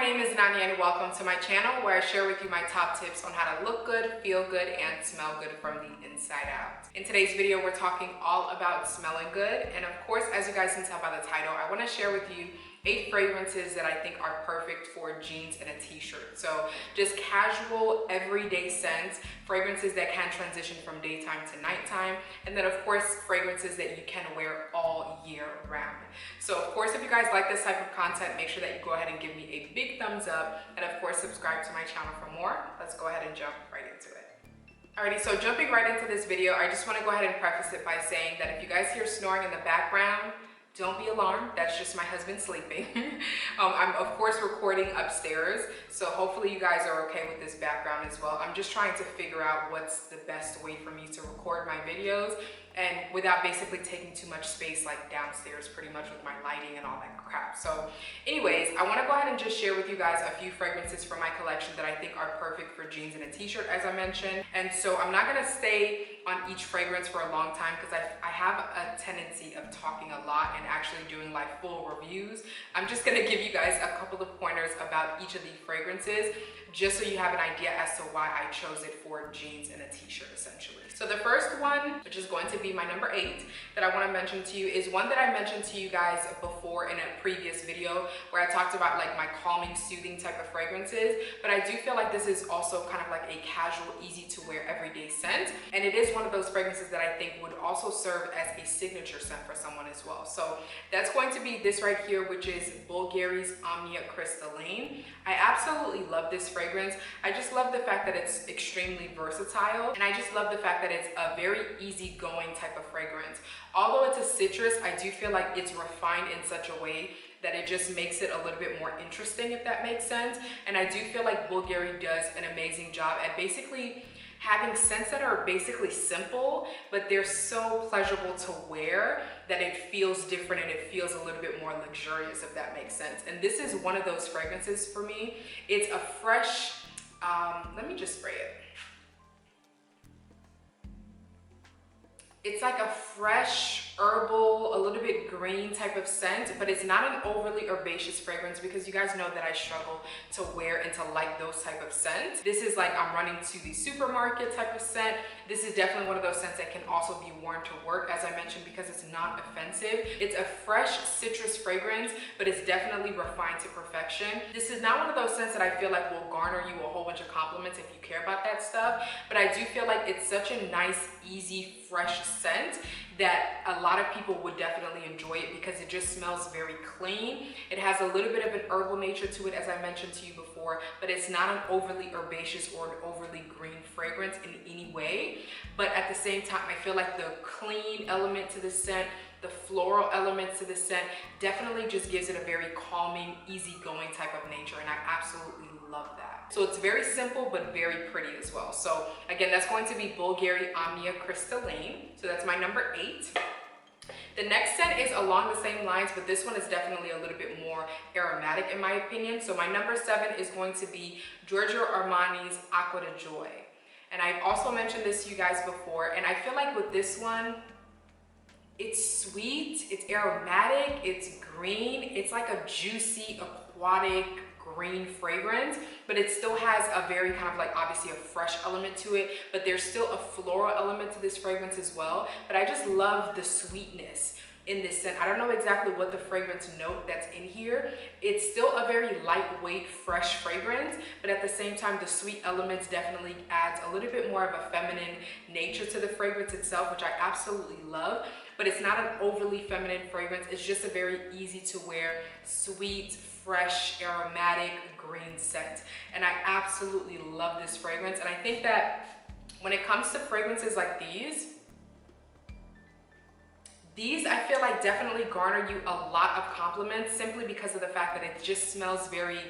my name is Nani and welcome to my channel where I share with you my top tips on how to look good, feel good, and smell good from the inside out. In today's video, we're talking all about smelling good. And of course, as you guys can tell by the title, I want to share with you 8 fragrances that I think are perfect for jeans and a t-shirt. So just casual, everyday scents, fragrances that can transition from daytime to nighttime, and then of course, fragrances that you can wear all year round. So of course, if you guys like this type of content, make sure that you go ahead and give me a big thumbs up, and of course, subscribe to my channel for more. Let's go ahead and jump right into it. Alrighty, so jumping right into this video, I just want to go ahead and preface it by saying that if you guys hear snoring in the background, don't be alarmed, that's just my husband sleeping. I'm of course recording upstairs, so hopefully you guys are okay with this background as well. I'm just trying to figure out what's the best way for me to record my videos and without basically taking too much space like downstairs pretty much with my lighting and all that crap. So anyways, I want to go ahead and just share with you guys a few fragrances from my collection that I think are perfect for jeans and a t-shirt, as I mentioned. And so I'm not going to stay on each fragrance for a long time because I have a tendency of talking a lot and actually doing like full reviews. I'm just going to give you guys a couple of pointers about each of these fragrances just so you have an idea as to why I chose it for jeans and a t-shirt essentially. So the first one, which is going to be my number 8 that I want to mention to you, is one that I mentioned to you guys before in a previous video where I talked about like my calming, soothing type of fragrances, but I do feel like this is also kind of like a casual, easy to wear everyday scent, and it is one of those fragrances that I think would also serve as a signature scent for someone as well. So that's going to be this right here, which is Bulgari's Omnia Crystalline. I absolutely love this fragrance. I just love the fact that it's extremely versatile, and I just love the fact that it's a very easygoing type of fragrance. Although it's a citrus, I do feel like it's refined in such a way that it just makes it a little bit more interesting, if that makes sense. And I do feel like Bulgari does an amazing job at basically having scents that are basically simple, but they're so pleasurable to wear that it feels different and it feels a little bit more luxurious, if that makes sense. And this is one of those fragrances for me. It's a fresh, let me just spray it. It's like a fresh, herbal, a little bit green type of scent, but it's not an overly herbaceous fragrance because you guys know that I struggle to wear and to like those type of scents. This is like I'm running to the supermarket type of scent. This is definitely one of those scents that can also be worn to work, as I mentioned, because it's not offensive. It's a fresh citrus fragrance, but it's definitely refined to perfection. This is not one of those scents that I feel like will garner you a whole bunch of compliments if you care about that stuff, but I do feel like it's such a nice, easy, fresh scent that a lot of people would definitely enjoy it because it just smells very clean. It has a little bit of an herbal nature to it, as I mentioned to you before, but it's not an overly herbaceous or an overly green fragrance in any way. But at the same time, I feel like the clean element to the scent, the floral elements to the scent definitely just gives it a very calming, easygoing type of nature, and I absolutely love that. So it's very simple but very pretty as well. So again, that's going to be Bulgari Omnia Crystalline. So that's my number 8. The next scent is along the same lines, but this one is definitely a little bit more aromatic in my opinion. So my number 7 is going to be Giorgio Armani's Acqua di Joy. And I've also mentioned this to you guys before, and I feel like with this one, it's sweet, it's aromatic, it's green, it's like a juicy, aquatic, green fragrance, but it still has a very kind of like obviously a fresh element to it, but there's still a floral element to this fragrance as well. But I just love the sweetness in this scent. I don't know exactly what the fragrance note that's in here. It's still a very lightweight, fresh fragrance, but at the same time, the sweet elements definitely adds a little bit more of a feminine nature to the fragrance itself, which I absolutely love. But it's not an overly feminine fragrance. It's just a very easy to wear, sweet, fresh, aromatic, green scent. And I absolutely love this fragrance. And I think that when it comes to fragrances like these I feel like definitely garner you a lot of compliments simply because of the fact that it just smells very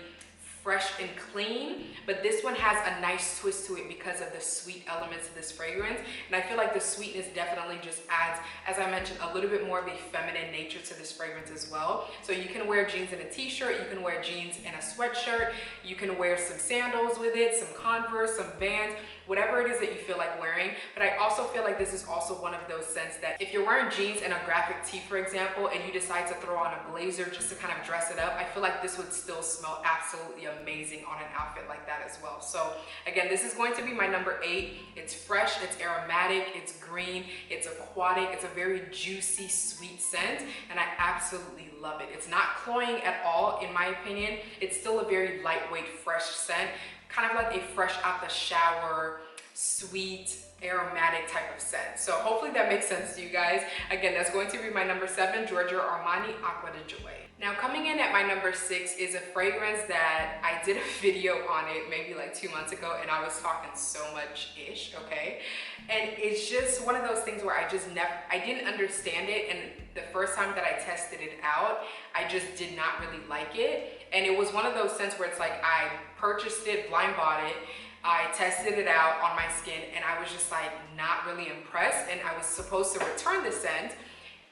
fresh and clean, but this one has a nice twist to it because of the sweet elements of this fragrance. And I feel like the sweetness definitely just adds, as I mentioned, a little bit more of a feminine nature to this fragrance as well. So you can wear jeans and a t-shirt, you can wear jeans and a sweatshirt, you can wear some sandals with it, some Converse, some Vans, whatever it is that you feel like wearing. But I also feel like this is also one of those scents that if you're wearing jeans and a graphic tee, for example, and you decide to throw on a blazer just to kind of dress it up, I feel like this would still smell absolutely amazing on an outfit like that as well. So again, this is going to be my number 8. It's fresh, it's aromatic, it's green, it's aquatic, it's a very juicy, sweet scent, and I absolutely love it. It's not cloying at all, in my opinion. It's still a very lightweight, fresh scent, kind of like a fresh out the shower, sweet, aromatic type of scent. So hopefully that makes sense to you guys. Again, that's going to be my number 7, Giorgio Armani Acqua di Gioia. Now coming in at my number 6 is a fragrance that I did a video on it maybe like 2 months ago, and I was talking so much ish, okay? And it's just one of those things where I didn't understand it, and the first time that I tested it out, I just did not really like it. And it was one of those scents where it's like I purchased it, blind bought it, I tested it out on my skin, and I was just like not really impressed, and I was supposed to return the scent.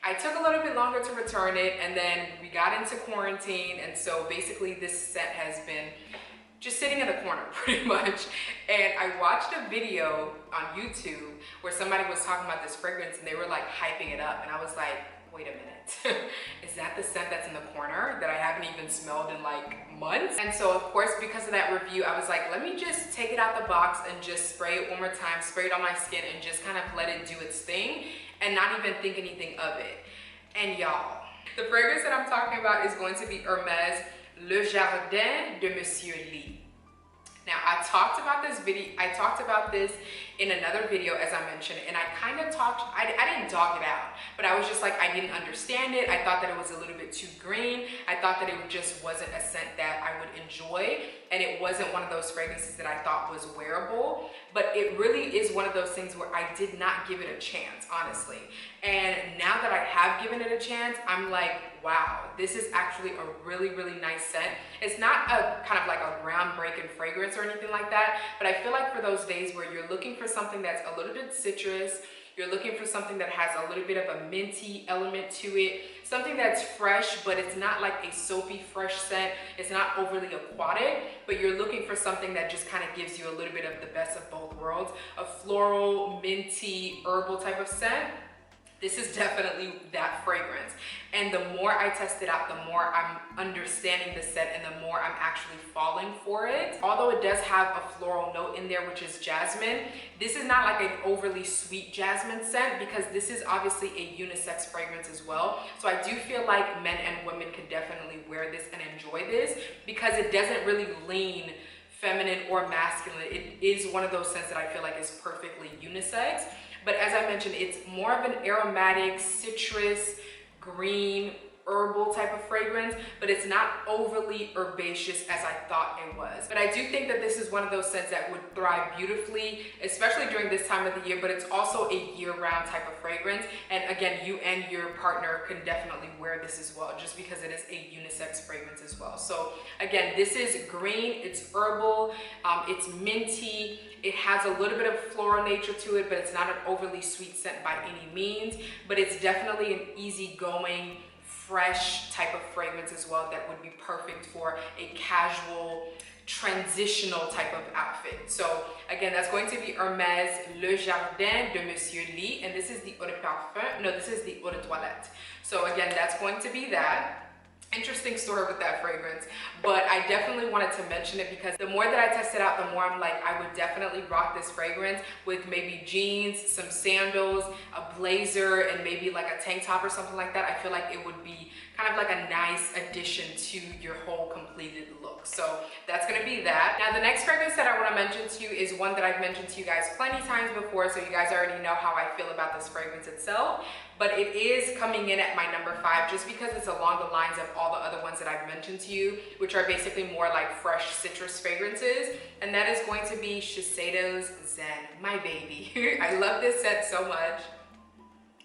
I took a little bit longer to return it, and then we got into quarantine, and so basically this scent has been just sitting in the corner pretty much. And I watched a video on YouTube where somebody was talking about this fragrance, and they were like hyping it up, and I was like, wait a minute, is that the scent that's in the corner that I haven't even smelled in like months? And so of course, because of that review, I was like, let me just take it out the box and just spray it one more time, spray it on my skin, and just kind of let it do its thing and not even think anything of it. And y'all, the fragrance that I'm talking about is going to be Hermès Le Jardin de Monsieur Lee. Now, I talked about this in another video, as I mentioned, and I kind of I didn't dog it out, but I was just like, I didn't understand it. I thought that it was a little bit too green. I thought that it just wasn't a scent that I would enjoy, and it wasn't one of those fragrances that I thought was wearable. But it really is one of those things where I did not give it a chance, honestly. And now that I have given it a chance, I'm like, wow, this is actually a really, really nice scent. It's not a kind of like a groundbreaking fragrance or anything like that, but I feel like for those days where you're looking for something that's a little bit citrus, you're looking for something that has a little bit of a minty element to it, something that's fresh, but it's not like a soapy fresh scent, it's not overly aquatic, but you're looking for something that just kind of gives you a little bit of the best of both worlds, a floral, minty, herbal type of scent. This is definitely that fragrance. And the more I test it out, the more I'm understanding the scent and the more I'm actually falling for it. Although it does have a floral note in there, which is jasmine, this is not like an overly sweet jasmine scent because this is obviously a unisex fragrance as well. So I do feel like men and women can definitely wear this and enjoy this because it doesn't really lean feminine or masculine. It is one of those scents that I feel like is perfectly unisex. But as I mentioned, it's more of an aromatic, citrus, green, herbal type of fragrance, but it's not overly herbaceous as I thought it was. But I do think that this is one of those scents that would thrive beautifully, especially during this time of the year, but it's also a year-round type of fragrance. And again, you and your partner can definitely wear this as well, just because it is a unisex fragrance as well. So again, this is green, it's herbal, it's minty, it has a little bit of floral nature to it, but it's not an overly sweet scent by any means, but it's definitely an easygoing, fresh type of fragrance as well that would be perfect for a casual, transitional type of outfit. So again, that's going to be Hermès Le Jardin de Monsieur Lee, and this is the eau de parfum. No, this is the eau de toilette. So again, that's going to be that. Interesting story with that fragrance, but I definitely wanted to mention it because the more that I test it out, the more I'm like, I would definitely rock this fragrance with maybe jeans, some sandals, a blazer, and maybe like a tank top or something like that. I feel like it would be kind of like a nice addition to your whole completed look. So that's gonna be that. Now the next fragrance that I wanna mention to you is one that I've mentioned to you guys plenty times before, so you guys already know how I feel about this fragrance itself, but it is coming in at my number 5 just because it's along the lines of all the other ones that I've mentioned to you, which are basically more like fresh citrus fragrances, and that is going to be Shiseido's Zen, my baby. I love this scent so much.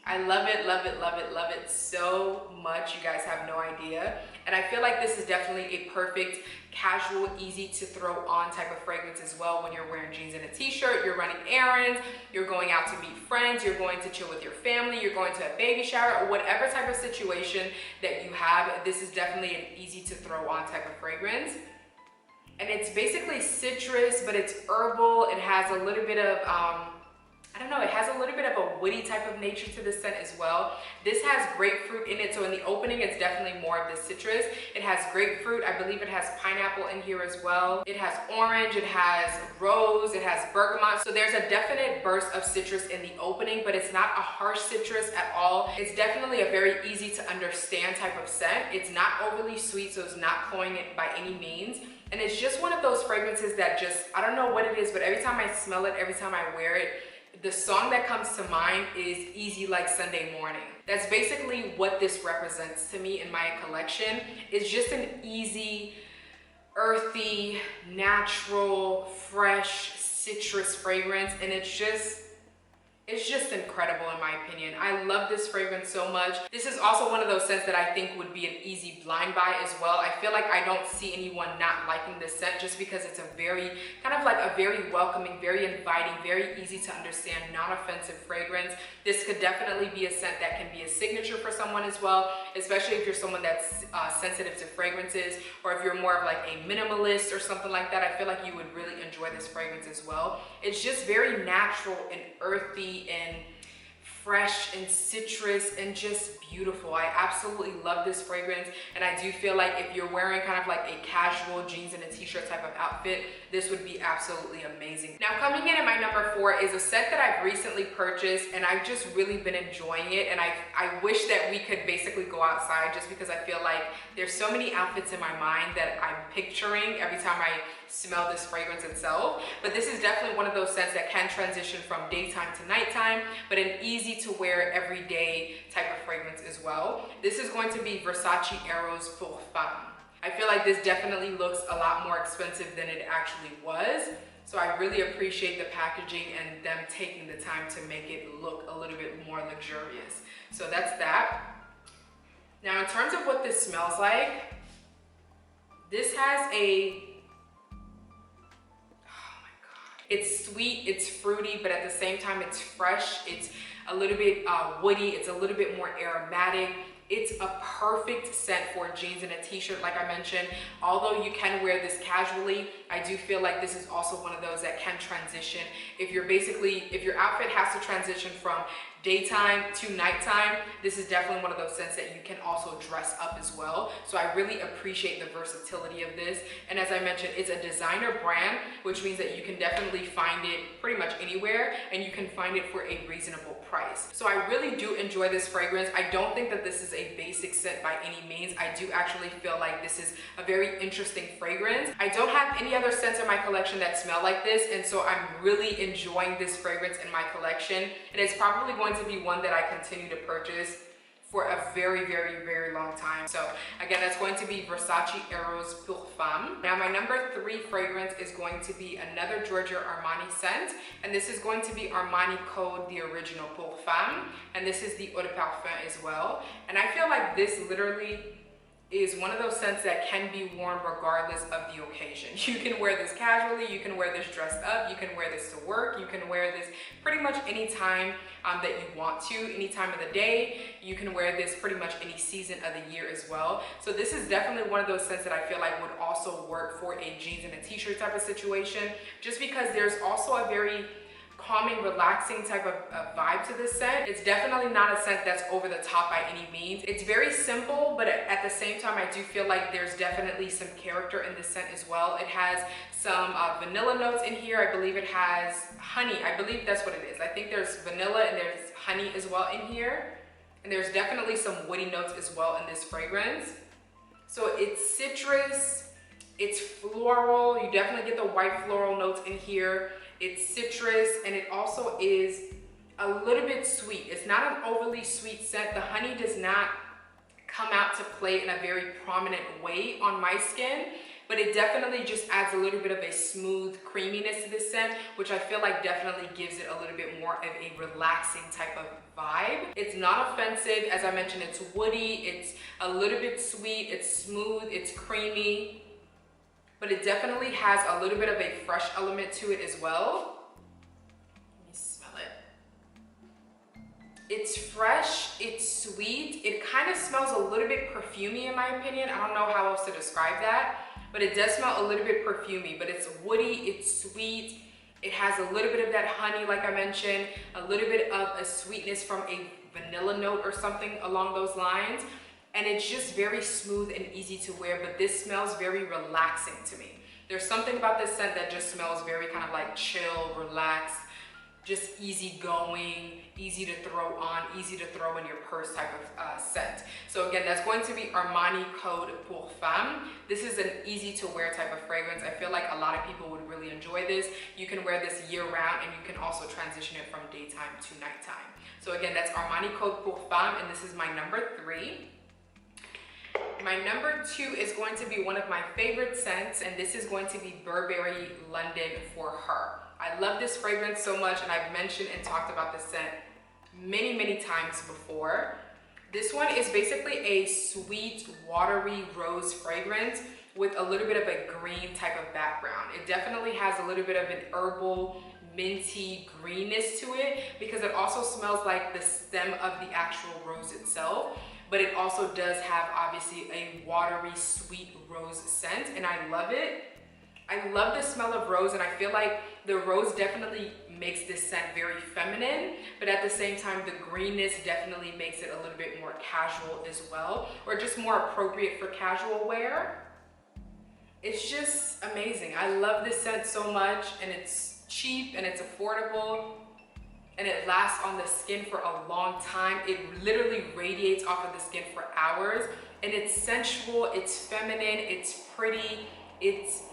I love it, love it, love it, love it so much. You guys have no idea. And I feel like this is definitely a perfect casual, easy to throw on type of fragrance as well when you're wearing jeans and a t-shirt, you're running errands, you're going out to meet friends, you're going to chill with your family, you're going to a baby shower, or whatever type of situation that you have. This is definitely an easy to throw on type of fragrance. And it's basically citrus, but it's herbal. It has a little bit of, I don't know, it has a little bit of a woody type of nature to the scent as well. This has grapefruit in it, so in the opening, it's definitely more of the citrus. It has grapefruit, I believe it has pineapple in here as well. It has orange, it has rose, it has bergamot. So there's a definite burst of citrus in the opening, but it's not a harsh citrus at all. It's definitely a very easy to understand type of scent. It's not overly sweet, so it's not cloying it by any means. And it's just one of those fragrances that just, I don't know what it is, but every time I smell it, every time I wear it, the song that comes to mind is Easy Like Sunday Morning. That's basically what this represents to me in my collection. It's just an easy, earthy, natural, fresh, citrus fragrance, and it's just incredible in my opinion. I love this fragrance so much. This is also one of those scents that I think would be an easy blind buy as well. I feel like I don't see anyone not liking this scent just because it's a very, kind of like a very welcoming, very inviting, very easy to understand, non-offensive fragrance. This could definitely be a scent that can be a signature for someone as well, especially if you're someone that's sensitive to fragrances, or if you're more of like a minimalist or something like that. I feel like you would really enjoy this fragrance as well. It's just very natural and earthy and fresh and citrus and just beautiful. I absolutely love this fragrance, and I do feel like if you're wearing kind of like a casual jeans and a t-shirt type of outfit, this would be absolutely amazing. Now coming in at my number 4 is a scent that I've recently purchased, and I've just really been enjoying it, and I wish that we could basically go outside just because I feel like there's so many outfits in my mind that I'm picturing every time I smell this fragrance itself. But this is definitely one of those scents that can transition from daytime to nighttime, but an easy to wear everyday type of fragrance as well. This is going to be Versace Eros Pour Femme. I feel like this definitely looks a lot more expensive than it actually was. So I really appreciate the packaging and them taking the time to make it look a little bit more luxurious. So that's that. Now in terms of what this smells like, this has a, it's sweet, it's fruity, but at the same time it's fresh. It's a little bit woody, it's a little bit more aromatic. It's a perfect scent for jeans and a t-shirt, like I mentioned. Although you can wear this casually, I do feel like this is also one of those that can transition. If your outfit has to transition from daytime to nighttime, this is definitely one of those scents that you can also dress up as well. So I really appreciate the versatility of this. And as I mentioned, it's a designer brand, which means that you can definitely find it pretty much anywhere, and you can find it for a reasonable price. So I really do enjoy this fragrance. I don't think that this is a basic scent by any means. I do actually feel like this is a very interesting fragrance. I don't have any other scents in my collection that smell like this, and so I'm really enjoying this fragrance in my collection. And it's probably going to be one that I continue to purchase for a very, very, very long time. So again, that's going to be Versace Eros Pour Femme. Now my number 3 fragrance is going to be another Giorgio Armani scent, and this is going to be Armani Code, the original Pour Femme, and this is the Eau de Parfum as well. And I feel like this literally is one of those scents that can be worn regardless of the occasion. You can wear this casually, you can wear this dressed up, you can wear this to work, you can wear this pretty much any time that you want to, any time of the day. You can wear this pretty much any season of the year as well. So this is definitely one of those scents that I feel like would also work for a jeans and a t-shirt type of situation, just because there's also a very calming, relaxing type of vibe to this scent. It's definitely not a scent that's over the top by any means. It's very simple, but at the same time, I do feel like there's definitely some character in this scent as well. It has some vanilla notes in here. I believe it has honey. I believe that's what it is. I think there's vanilla and there's honey as well in here. And there's definitely some woody notes as well in this fragrance. So it's citrus, it's floral. You definitely get the white floral notes in here. It's citrus, and it also is a little bit sweet. It's not an overly sweet scent. The honey does not come out to play in a very prominent way on my skin, but it definitely just adds a little bit of a smooth creaminess to this scent, which I feel like definitely gives it a little bit more of a relaxing type of vibe. It's not offensive. As I mentioned, it's woody, it's a little bit sweet, it's smooth, it's creamy, but it definitely has a little bit of a fresh element to it as well. Let me smell it. It's fresh, it's sweet, it kind of smells a little bit perfumey in my opinion. I don't know how else to describe that, but it does smell a little bit perfumey, but it's woody, it's sweet. It has a little bit of that honey, like I mentioned, a little bit of a sweetness from a vanilla note or something along those lines. And it's just very smooth and easy to wear, but this smells very relaxing to me. There's something about this scent that just smells very kind of like chill, relaxed, just easy going, easy to throw on, easy to throw in your purse type of scent. So again, that's going to be Armani Code Perfume. This is an easy to wear type of fragrance. I feel like a lot of people would really enjoy this. You can wear this year round and you can also transition it from daytime to nighttime. So again, that's Armani Code Perfume, and this is my number 3. My number 2 is going to be one of my favorite scents, and this is going to be Burberry London For Her. I love this fragrance so much, and I've mentioned and talked about this scent many times before. This one is basically a sweet, watery rose fragrance with a little bit of a green type of background. It definitely has a little bit of an herbal, minty greenness to it because it also smells like the stem of the actual rose itself, but it also does have obviously a watery, sweet rose scent, and I love it. I love the smell of rose, and I feel like the rose definitely makes this scent very feminine, but at the same time, the greenness definitely makes it a little bit more casual as well, or just more appropriate for casual wear. It's just amazing. I love this scent so much, and it's cheap and it's affordable, and it lasts on the skin for a long time. It literally radiates off of the skin for hours, and it's sensual, it's feminine, it's pretty, it's,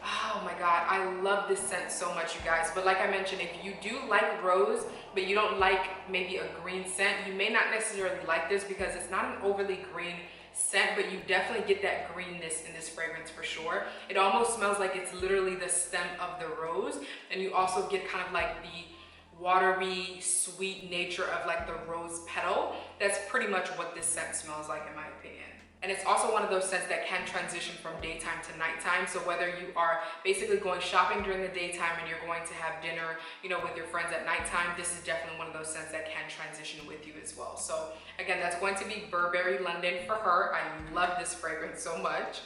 oh my God, I love this scent so much, you guys. But like I mentioned, if you do like rose, but you don't like maybe a green scent, you may not necessarily like this because it's not an overly green scent, but you definitely get that greenness in this fragrance for sure. It almost smells like it's literally the stem of the rose, and you also get kind of like the watery, sweet nature of like the rose petal. That's pretty much what this scent smells like in my opinion. And it's also one of those scents that can transition from daytime to nighttime. So whether you are basically going shopping during the daytime and you're going to have dinner, you know, with your friends at nighttime, this is definitely one of those scents that can transition with you as well. So again, that's going to be Burberry London For Her. I love this fragrance so much.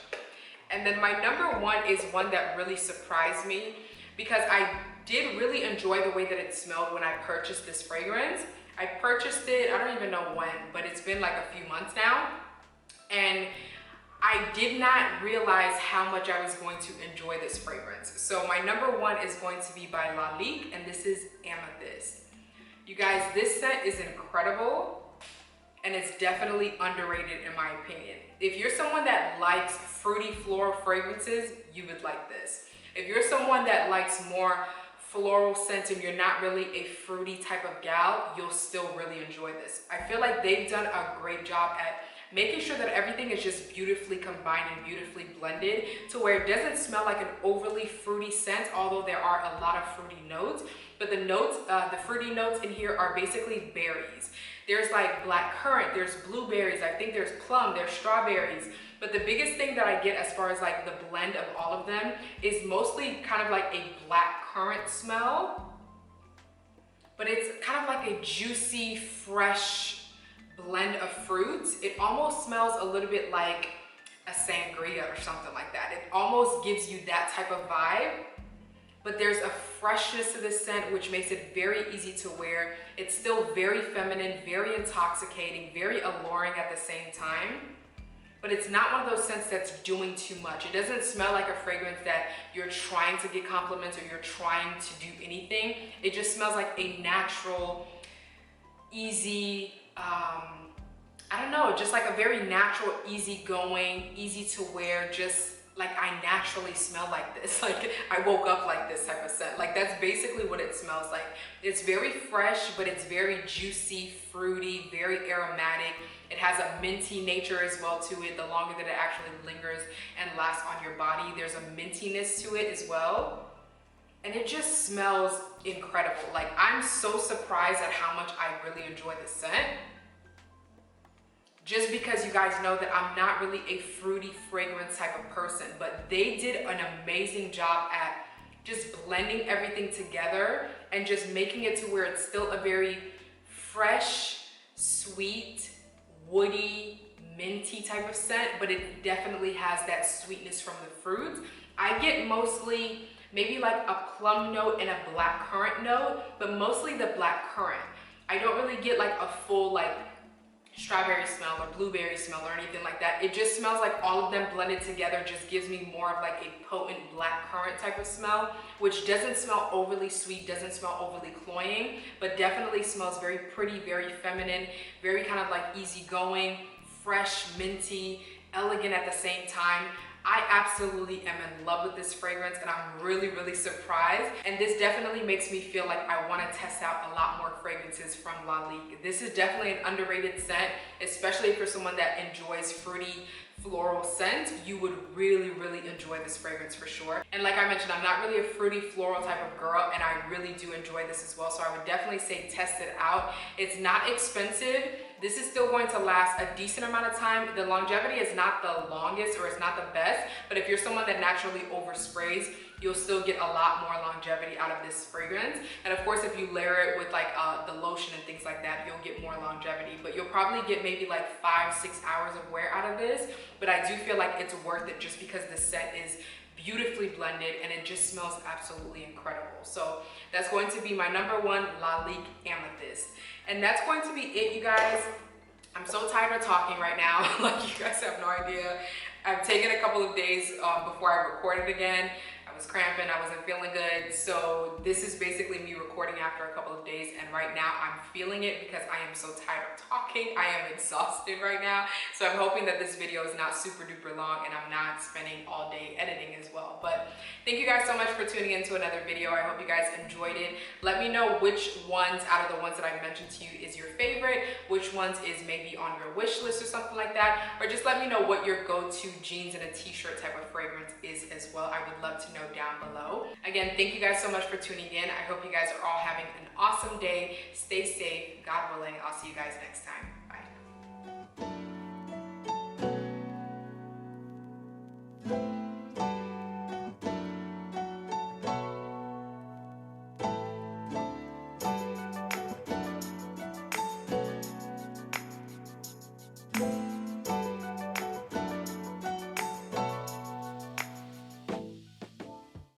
And then my number 1 is one that really surprised me because I did really enjoy the way that it smelled when I purchased this fragrance. I purchased it, I don't even know when, but it's been like a few months now. And I did not realize how much I was going to enjoy this fragrance. So my number 1 is going to be by Lalique, and this is Amethyst. You guys, this scent is incredible, and it's definitely underrated in my opinion. If you're someone that likes fruity floral fragrances, you would like this. If you're someone that likes more floral scents and you're not really a fruity type of gal, you'll still really enjoy this. I feel like they've done a great job at making sure that everything is just beautifully combined and beautifully blended to where it doesn't smell like an overly fruity scent, although there are a lot of fruity notes. But the notes, the fruity notes in here are basically berries. There's like black currant, there's blueberries, I think there's plum, there's strawberries. But the biggest thing that I get as far as like the blend of all of them is mostly kind of like a black currant smell. But it's kind of like a juicy, fresh blend of fruits. It almost smells a little bit like a sangria or something like that. It almost gives you that type of vibe, but there's a freshness to the scent which makes it very easy to wear. It's still very feminine, very intoxicating, very alluring at the same time, but it's not one of those scents that's doing too much. It doesn't smell like a fragrance that you're trying to get compliments or you're trying to do anything. It just smells like a natural, easy, I don't know, just like a very natural, easygoing, easy to wear, just like I naturally smell like this. Like I woke up like this type of scent. Like that's basically what it smells like. It's very fresh, but it's very juicy, fruity, very aromatic. It has a minty nature as well to it. The longer that it actually lingers and lasts on your body, there's a mintiness to it as well. And it just smells incredible. Like I'm so surprised at how much I really enjoy this scent. Just because you guys know that I'm not really a fruity fragrance type of person, but they did an amazing job at just blending everything together and just making it to where it's still a very fresh, sweet, woody, minty type of scent, but it definitely has that sweetness from the fruits. I get mostly maybe like a plum note and a black currant note, but mostly the black currant. I don't really get like a full like strawberry smell or blueberry smell or anything like that. It just smells like all of them blended together just gives me more of like a potent black currant type of smell, which doesn't smell overly sweet, doesn't smell overly cloying, but definitely smells very pretty, very feminine, very kind of like easygoing, fresh, minty, elegant at the same time. I absolutely am in love with this fragrance, and I'm really surprised. And this definitely makes me feel like I want to test out a lot more fragrances from Lalique. This is definitely an underrated scent, especially if you're someone that enjoys fruity, floral scent. You would really enjoy this fragrance for sure. And like I mentioned, I'm not really a fruity floral type of girl, and I really do enjoy this as well. So I would definitely say test it out. It's not expensive. This is still going to last a decent amount of time. The longevity is not the longest, or it's not the best, but if you're someone that naturally oversprays, you'll still get a lot more longevity out of this fragrance. And of course, if you layer it with like the lotion and things like that, you'll get more longevity, but you'll probably get maybe like 5-6 hours of wear out of this. But I do feel like it's worth it just because the scent is beautifully blended and it just smells absolutely incredible. So that's going to be my #1 Lalique Amethyst. And that's going to be it, you guys. I'm so tired of talking right now. Like, you guys have no idea. I've taken a couple of days before I recorded again. I was cramping, I wasn't feeling good. So this is basically me recording after a couple of days, and right now I'm feeling it because I am so tired of talking. I am exhausted right now. So I'm hoping that this video is not super duper long and I'm not spending all day editing as well. But thank you guys so much for tuning in to another video. I hope you guys enjoyed it. Let me know which ones out of the ones that I mentioned to you is your favorite, which ones is maybe on your wish list or something like that, or just let me know what your go-to jeans and a t-shirt type of fragrance is as well. I would love to know down below. Again, thank you guys so much for tuning in. I hope you guys are all having an awesome day. Stay safe, God willing. I'll see you guys next time. Bye.